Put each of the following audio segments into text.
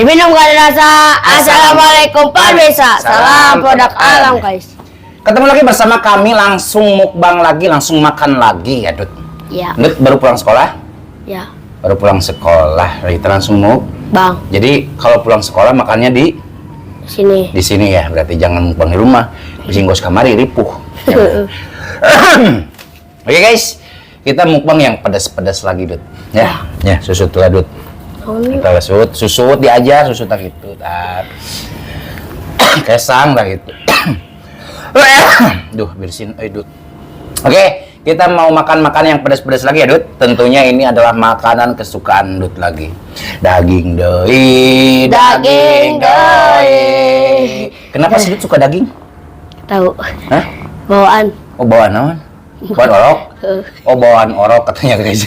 Minum gak ada rasa. Assalamualaikum Pak Desa. Salam produk alam guys. Ketemu lagi bersama kami, langsung mukbang lagi, langsung makan lagi ya Dut. Ya. Dut baru pulang sekolah? Ya. Baru pulang sekolah, Rita langsung Bang. Jadi kalau pulang sekolah makannya di sini. Di sini ya, berarti jangan mukbang di rumah. Bisingkos kamari ripuh. Oke guys, kita mukbang yang pedas-pedas lagi Dut. Ya, susut lah Dut. Kita susut diajar, susut tak gitu. Kesang tak gitu. Duh, bersin, Dut. Oke, kita mau makan yang pedas-pedas lagi ya Dut. Tentunya ini adalah makanan kesukaan Dut lagi. Daging doi, daging doi. Kenapa sih Dut suka daging? Tahu. Hah? Bawaan. Oh, bawaan apa? Bawaan orok? Oh, bawaan orok katanya guys.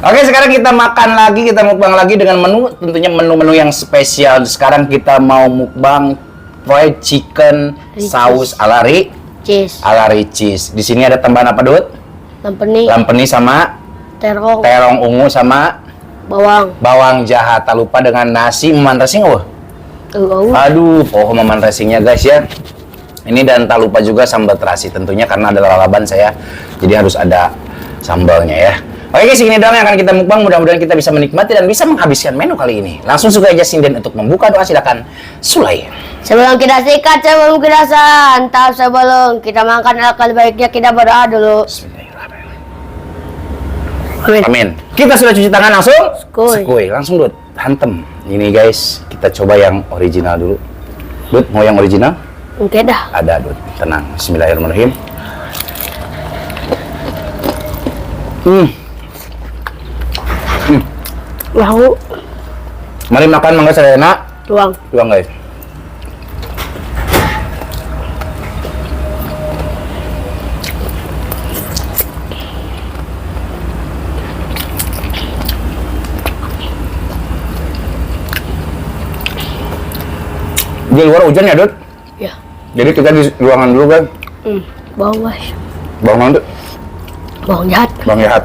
Oke, sekarang kita makan lagi, kita mukbang lagi dengan menu, tentunya menu-menu yang spesial. Sekarang kita mau mukbang fried chicken saus ala cheese. Di sini ada tambahan apa, Dut? Lampeni sama terong ungu sama bawang jahat. Tak lupa dengan nasi meman racing. Aduh, meman racingnya guys ya. Ini dan tak lupa juga sambal terasi tentunya karena ada lalaban saya. Jadi harus ada sambalnya ya. Oke guys, ini doang yang akan kita mukbang. Mudah-mudahan kita bisa menikmati dan bisa menghabiskan menu kali ini. Langsung juga aja sinden untuk membuka doa, silakan Sulay. Sebelum kita sikat, sebelum kita santap, sebelum kita makan, alangkah baiknya kita berdoa dulu. Bismillahirrahmanirrahim. Amin. Kita sudah cuci tangan langsung. Skuy. Langsung Dut, hantem. Ini guys, kita coba yang original dulu. Dut, mau yang original? Oke dah. Ada Dut, tenang. Bismillahirrahmanirrahim. Lahu. Mari makan, mangga Serena. Tuang guys. Di luar hujan ya Dut? Ya. Jadi kita di ruangan dulu kan? Bawang guys. Bawang mana Dut? Bawang jahat. Bawang jahat.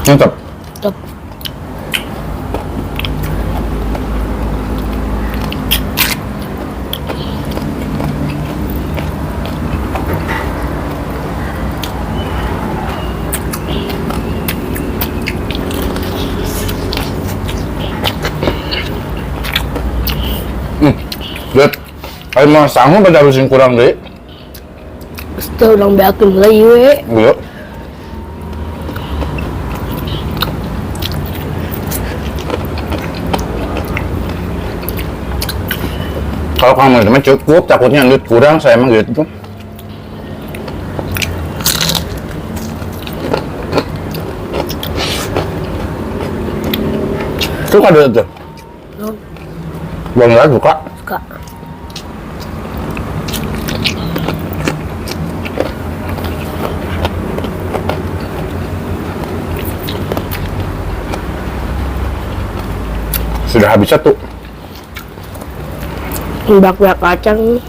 Mantap. Top. Dut, ayo mau sanggup pada harusin kurang deh. Itu orang beakeun heula ieu we. Iya. Kalau kamu teman cukup, takutnya Dut kurang, saya emang gitu. Suka Dut tuh? Bang Dut suka? Suka. Sudah habis satu. Bak-bak kacang.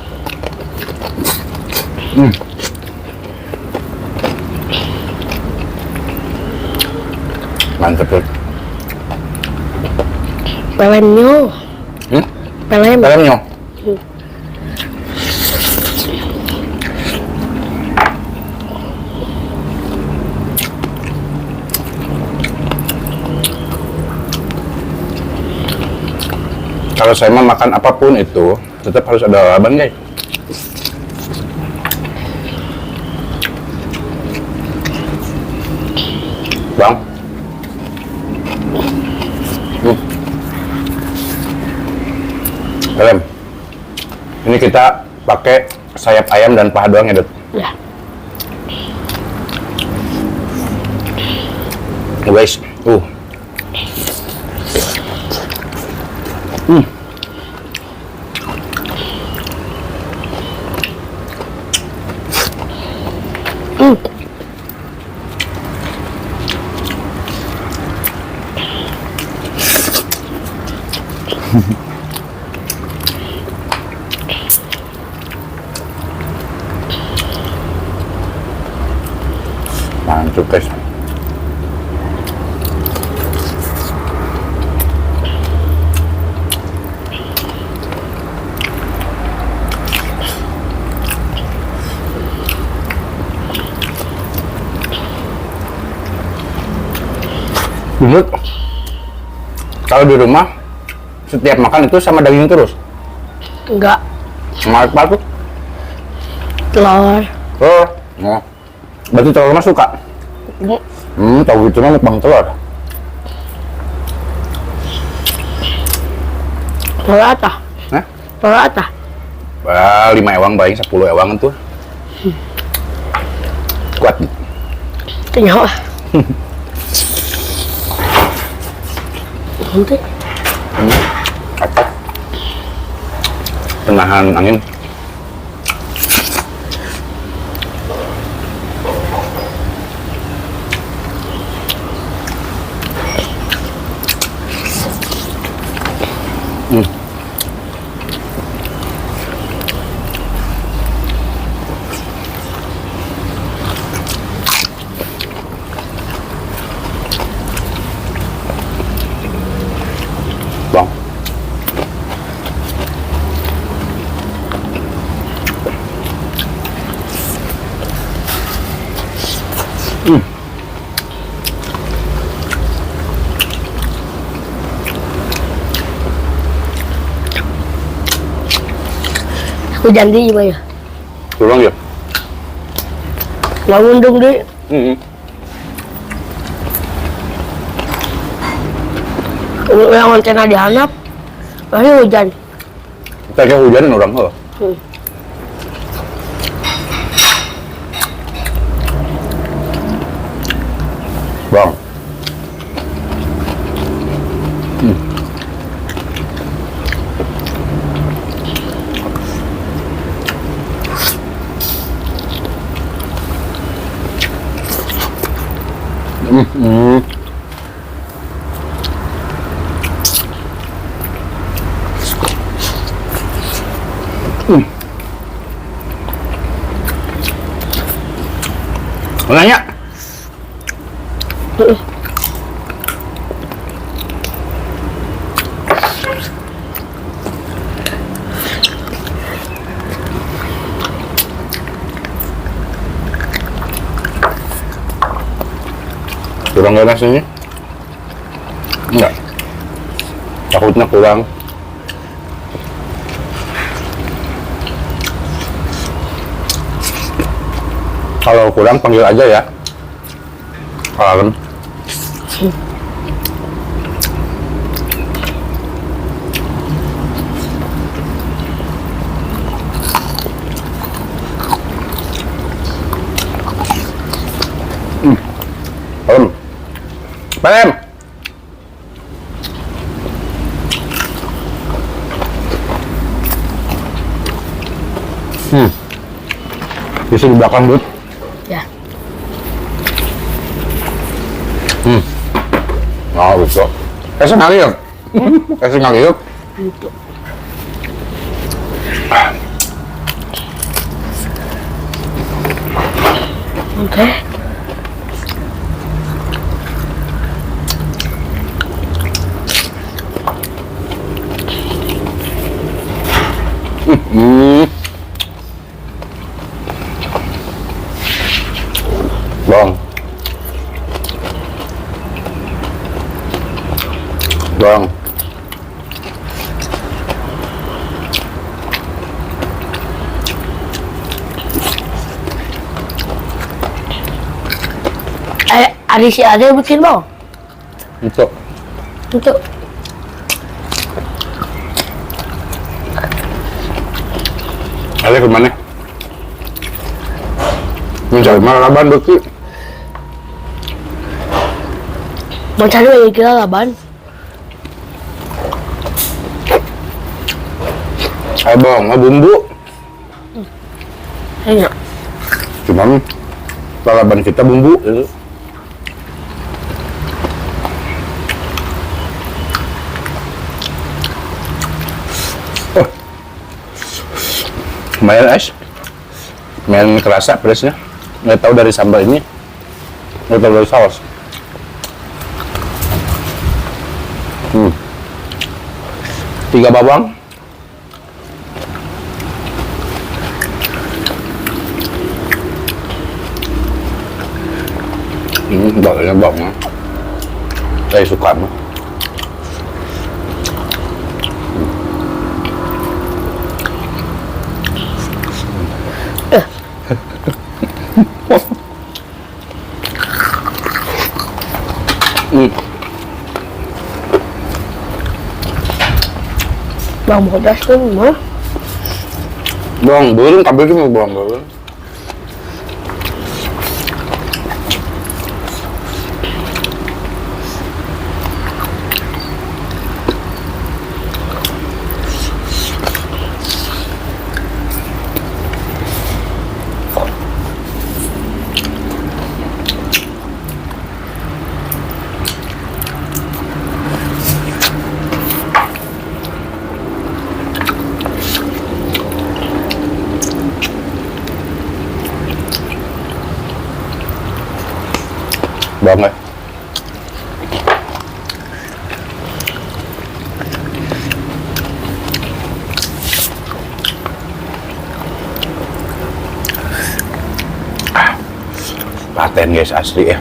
Mantap Dut. Pelemnya. Pelemnya. Kalau saya mau makan apapun itu tetap harus ada lalaban guys. Bang. Lem. Ini kita pakai sayap ayam dan paha doang ya, Dut? Ya. Guys, Mantap guys. Menurut kalau di rumah setiap makan itu sama daging terus? Enggak. Sama apa tuh? Telur. Oh, nah. Berarti telur mah suka? Tahu gitu mah mukbang telur. Telur apa? Hah? Telur apa? 5 ewang baik 10 ewang tuh. Kuat. Kenyawa. Nanti. Apa? Penahan angin. Bang. Aku janji gimana? Turun ya? Bangun dong deh. Yang antena dihanap, pasti hujan. Kayaknya hujan orang loh. Bang. Nanya. Kurang gak nasinya? Enggak. Takutnya kurang. Kalau kurang panggil aja ya. Kalem. Kalem. Kalem. Bisa di belakang, Bud. Ya. Ah, betul. Kasih ngaliuk. Kasih ngaliuk. Gitu. Oke. Bang. Bang. Ada si Ade bikin bang. Untuk. Untuk. Ada kemana? Mencari malah laban beki. Mencari lagi kita laban. Ayo bang, bumbu. Enak. Cuman lalaban kita bumbu itu. Oh. Lumayan guys. Lumayan kerasa pedasnya. Nggak tahu dari sambal ini, nggak tahu dari saus. Tiga bawang. Banyak bawang. Saya suka mah. Bawang pedas tuh mah. Bawang burung, kabel itu mau bawang burung. Banget. Paten guys, asli ya.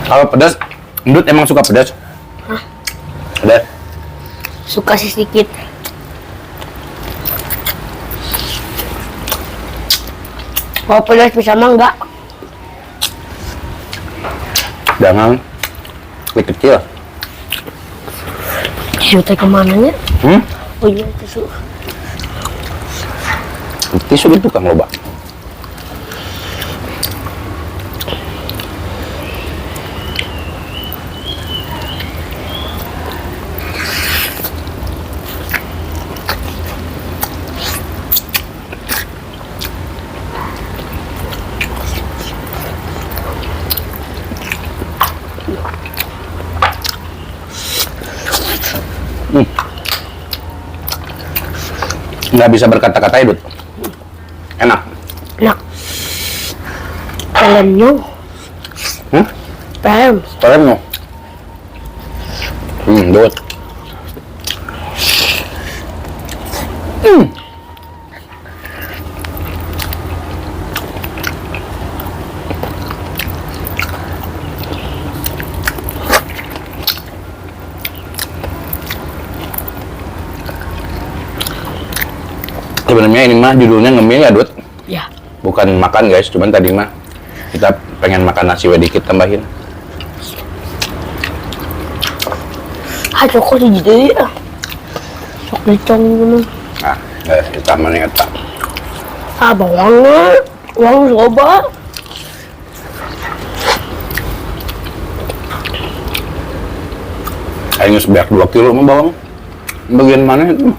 Kalau pedas, Ndut emang suka pedas? Hah? Pedas? Suka sih sedikit. Kalau pedas bisa mah enggak. Jangan kecil. Tisu teh kemana nya? Oh iya tisu. Tisu itu kan loba. Nggak bisa berkata-kata ya, Dut. Enak. Enak. Pelemnya. Pelem. Pelemnya. Dut. Sebenarnya ini mah judulnya ngemil ya, Dut? Ya. Bukan makan guys, cuman tadi mah kita pengen makan nasi dikit tambahin. Ah, cokot di jadi ya. Sok dicong gitu. Nah, guys, kita mana eta. Ah, bawangnya. Bawang loba. Kayaknya sebanyak 2 kilo mah bawang. Bagian mana itu?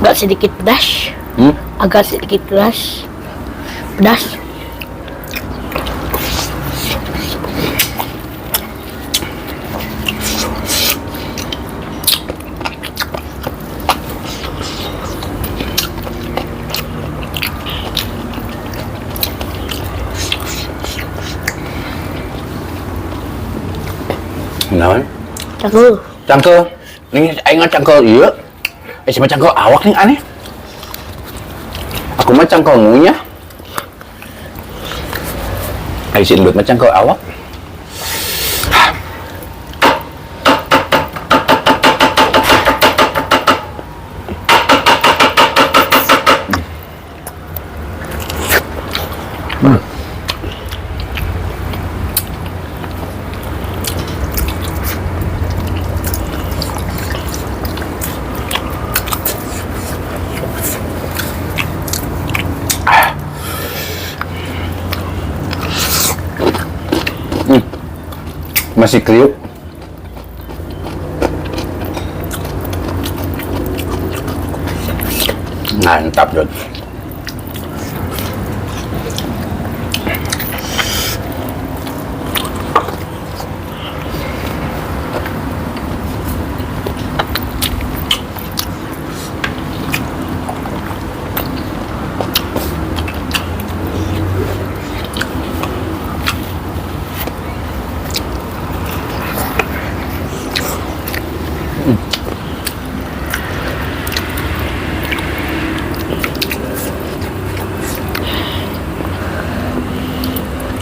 Agak sedikit pedas. Agak sedikit pedas. Pedas. Naon? Cangkel. Cangkel. Nih aing cangkel ieu. Sama cangkel awak nih aneh. Aku mah cangkel ngunyah. Ai si Endut mah cangkel awak. Masih kriuk. Mantap, Dot.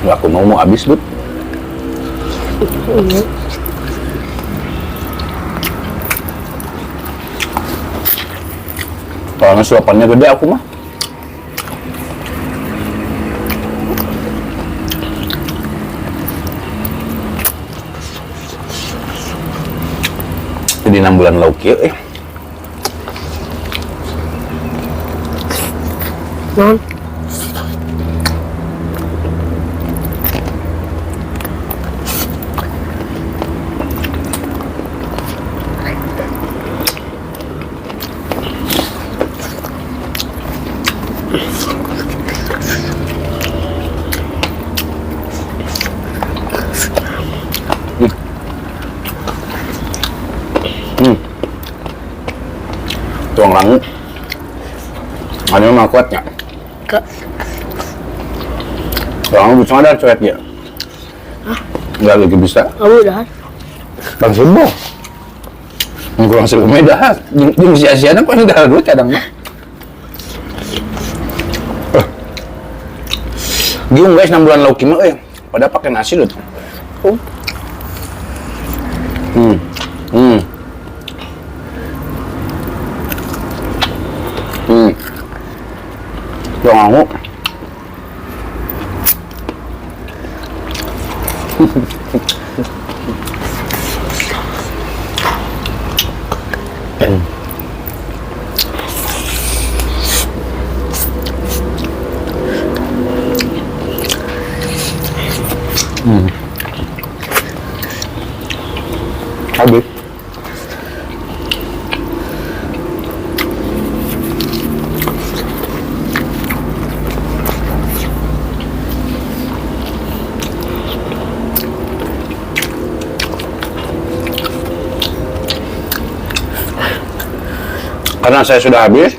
Wah, aku mau habis, Dut. Soalnya suapannya gede aku mah. Jadi 6 bulan lauk ya, Non. Tuang langu. Hanya mah kuatnya. Ke. Tuang langu bisa ada cuek dia. Hah? Enggak lagi bisa. Kamu udah? Bang Sebo. Kurang seru medah. Jeung sia-siana kok enggak duit kadang mah. Giung guys 6 bulan lauk mah euy. Pada pakai nasi loh. Tuang langu. Habis. Karena saya sudah habis,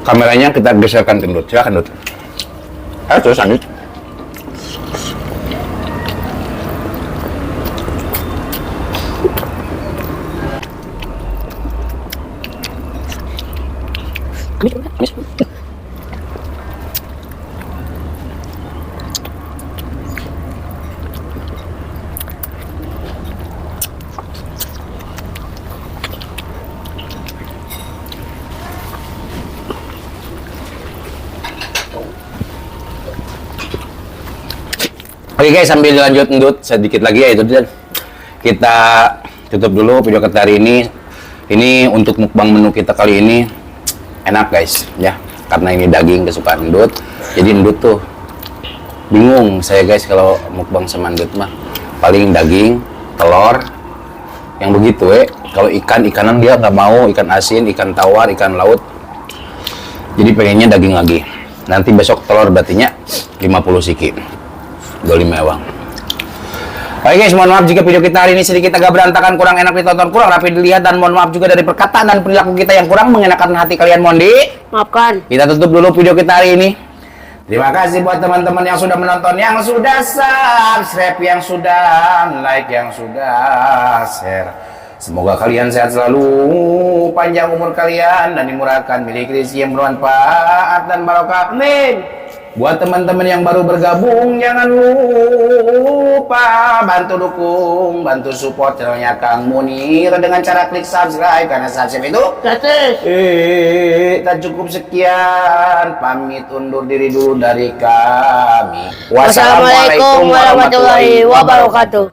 kameranya kita geserkan ke Dut. Silakan Dut. Ayo terus lanjut. Oke guys, sambil lanjut Ndut sedikit lagi ya itu dia. Kita tutup dulu video kita hari ini. Ini untuk mukbang menu kita kali ini enak guys ya, karena ini daging kesukaan Ndut. Jadi Ndut tuh bingung saya guys kalau mukbang sama Ndut mah paling daging, telur yang begitu Kalau ikanan dia nggak mau, ikan asin, ikan tawar, ikan laut. Jadi pengennya daging lagi. Nanti besok telur berartinya 50 siki. 25 ewang. Oke guys, mohon maaf jika video kita hari ini sedikit agak berantakan, kurang enak ditonton, kurang rapi dilihat, dan mohon maaf juga dari perkataan dan perilaku kita yang kurang mengenakan hati kalian, mohon dimaafkan. Kita tutup dulu video kita hari ini. Terima kasih buat teman-teman yang sudah menonton, yang sudah subscribe, yang sudah like, yang sudah share. Semoga kalian sehat selalu, panjang umur kalian, dan dimurahkan milik rezeki yang bermanfaat dan barokah. Amin. Buat teman-teman yang baru bergabung, jangan lupa bantu dukung, bantu support channelnya Kang Munir dengan cara klik subscribe, karena subscribe itu gratis. Tak cukup sekian, pamit undur diri dulu dari kami. Wassalamualaikum warahmatullahi wabarakatuh.